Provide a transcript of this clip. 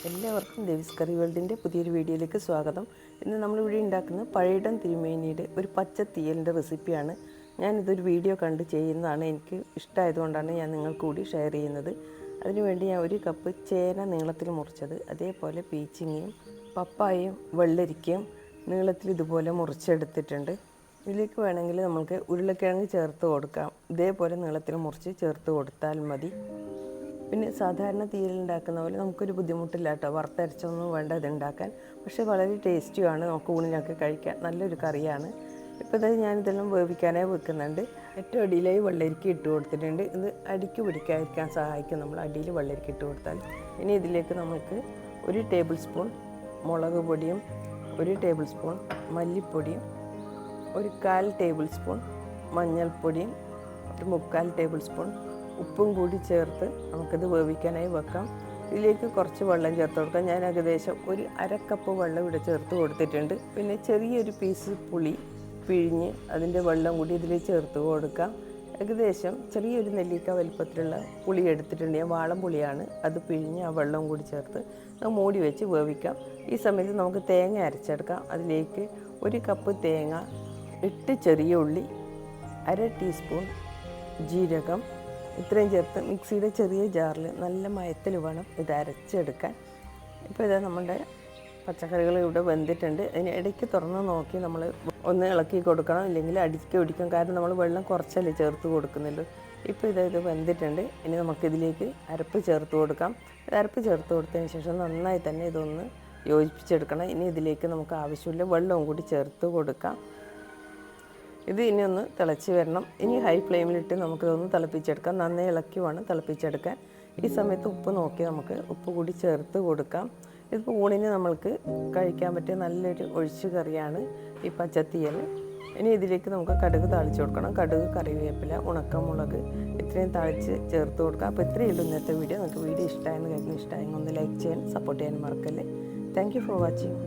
എല്ലാവർക്കും ദേവീസ് കറി വേൾഡിൻ്റെ പുതിയൊരു വീഡിയോയിലേക്ക് സ്വാഗതം. ഇന്ന് നമ്മളിവിടെ ഉണ്ടാക്കുന്നത് പഴയിടം തിരുമേനിയുടെ ഒരു പച്ച തീയലിൻ്റെ റെസിപ്പിയാണ്. ഞാനിതൊരു വീഡിയോ കണ്ട് ചെയ്യുന്നതാണ്. എനിക്ക് ഇഷ്ടമായതുകൊണ്ടാണ് ഞാൻ നിങ്ങൾക്ക് കൂടി ഷെയർ ചെയ്യുന്നത്. അതിനുവേണ്ടി ഞാൻ ഒരു കപ്പ് ചേന നീളത്തിൽ മുറിച്ചത്, അതേപോലെ പീച്ചിങ്ങയും പപ്പായയും വെള്ളരിക്കയും നീളത്തിൽ ഇതുപോലെ മുറിച്ചെടുത്തിട്ടുണ്ട്. ഇതിലേക്ക് വേണമെങ്കിൽ നമുക്ക് ഉരുളക്കിഴങ്ങ് ചേർത്ത് കൊടുക്കാം. ഇതേപോലെ നീളത്തിൽ മുറിച്ച് ചേർത്ത് കൊടുത്താൽ മതി. പിന്നെ സാധാരണ തീയലുണ്ടാക്കുന്ന പോലെ നമുക്കൊരു ബുദ്ധിമുട്ടില്ല കേട്ടോ, വറുത്തരച്ചൊന്നും വേണ്ട ഇതുണ്ടാക്കാൻ. പക്ഷേ വളരെ ടേസ്റ്റിയാണ്, നമുക്ക് ഊണിനൊക്കെ കഴിക്കാൻ നല്ലൊരു കറിയാണ്. ഇപ്പോൾ ഇത് ഞാനിതെല്ലാം വേവിക്കാനായി വെക്കുന്നുണ്ട്. ഏറ്റവും അടിയിലായി വെള്ളരിക്ക ഇട്ട് കൊടുത്തിട്ടുണ്ട്. ഇത് അടിക്ക് പിടിക്കാതിരിക്കാൻ സഹായിക്കും നമ്മൾ അടിയിൽ വെള്ളരിക്ക ഇട്ട് കൊടുത്താൽ. ഇനി ഇതിലേക്ക് നമുക്ക് 1 ടേബിൾ സ്പൂൺ മുളക് പൊടിയും 1 ടേബിൾ സ്പൂൺ മല്ലിപ്പൊടിയും 1/4 ടേബിൾ സ്പൂൺ മഞ്ഞൾപ്പൊടിയും 1/4 ടേബിൾ സ്പൂൺ ഉപ്പും കൂടി ചേർത്ത് നമുക്കിത് വേവിക്കാനായി വെക്കാം. ഇതിലേക്ക് കുറച്ച് വെള്ളം ചേർത്ത് കൊടുക്കാം. ഞാൻ ഏകദേശം ഒരു 1/2 കപ്പ് വെള്ളം ഇവിടെ ചേർത്ത് കൊടുത്തിട്ടുണ്ട്. പിന്നെ ചെറിയൊരു പീസ് പുളി പിഴിഞ്ഞ് അതിൻ്റെ വെള്ളം കൂടി ഇതിൽ ചേർത്ത് കൊടുക്കാം. ഏകദേശം ചെറിയൊരു നെല്ലിക്ക വലിപ്പത്തിലുള്ള പുളി എടുത്തിട്ടുണ്ട്. ഞാൻ വാളം പുളിയാണ്, അത് പിഴിഞ്ഞ് ആ വെള്ളം കൂടി ചേർത്ത് മൂടി വെച്ച് വേവിക്കാം. ഈ സമയത്ത് നമുക്ക് തേങ്ങ അരച്ചെടുക്കാം. അതിലേക്ക് 1 കപ്പ് തേങ്ങ, 8 ചെറിയ ഉള്ളി, 1/2 ടീസ്പൂൺ ജീരകം, ഇത്രയും ചേർത്ത് മിക്സിയുടെ ചെറിയ ജാറിൽ നല്ല മയത്തിൽ വേണം ഇത് അരച്ചെടുക്കാൻ. ഇപ്പോൾ ഇതാ നമ്മുടെ പച്ചക്കറികൾ ഇവിടെ വെന്തിട്ടുണ്ട്. അതിന് ഇടയ്ക്ക് തുറന്ന് നോക്കി നമ്മൾ ഒന്ന് ഇളക്കി കൊടുക്കണം, ഇല്ലെങ്കിൽ അടിക്ക് പിടിക്കും. കാരണം നമ്മൾ വെള്ളം കുറച്ചല്ലേ ചേർത്ത് കൊടുക്കുന്നുള്ളൂ. ഇപ്പോൾ ഇത് വെന്തിട്ടുണ്ട്. ഇനി നമുക്കിതിലേക്ക് അരപ്പ് ചേർത്ത് കൊടുക്കാം. അരപ്പ് ചേർത്ത് കൊടുത്തതിന് ശേഷം നന്നായി തന്നെ ഇതൊന്ന് യോജിപ്പിച്ചെടുക്കണം. ഇനി ഇതിലേക്ക് നമുക്ക് ആവശ്യമുള്ള വെള്ളവും കൂടി ചേർത്ത് കൊടുക്കാം. ഇത് ഇനി ഒന്ന് തിളച്ച് വരണം. ഇനി ഹൈ ഫ്ലെയിമിലിട്ട് നമുക്കിതൊന്ന് തിളപ്പിച്ചെടുക്കാം. നന്നായി ഇളക്കി വേണം തിളപ്പിച്ചെടുക്കാൻ. ഈ സമയത്ത് ഉപ്പ് നോക്കി നമുക്ക് ഉപ്പ് കൂടി ചേർത്ത് കൊടുക്കാം. ഇതിപ്പോൾ ഊണിന് നമ്മൾക്ക് കഴിക്കാൻ പറ്റിയ നല്ലൊരു ഒഴിച്ചു കറിയാണ് ഈ പച്ചത്തീയൽ. ഇനി ഇതിലേക്ക് നമുക്ക് കടുക് താളിച്ച് കൊടുക്കണം. കടുക്, കറിവേപ്പില, ഉണക്കമുളക് ഇത്രയും താളിച്ച് ചേർത്ത് കൊടുക്കാം. അപ്പോൾ ഇത്രയേ ഉള്ളൂ ഇന്നത്തെ വീഡിയോ. നിങ്ങൾക്ക് വീഡിയോ ഇഷ്ടമായെന്ന് കരുതുന്നു. ഇഷ്ടമായെങ്കിൽ ഒന്ന് ലൈക്ക് ചെയ്യാൻ, സപ്പോർട്ട് ചെയ്യാൻ മറക്കല്ലേ. Thank you for watching.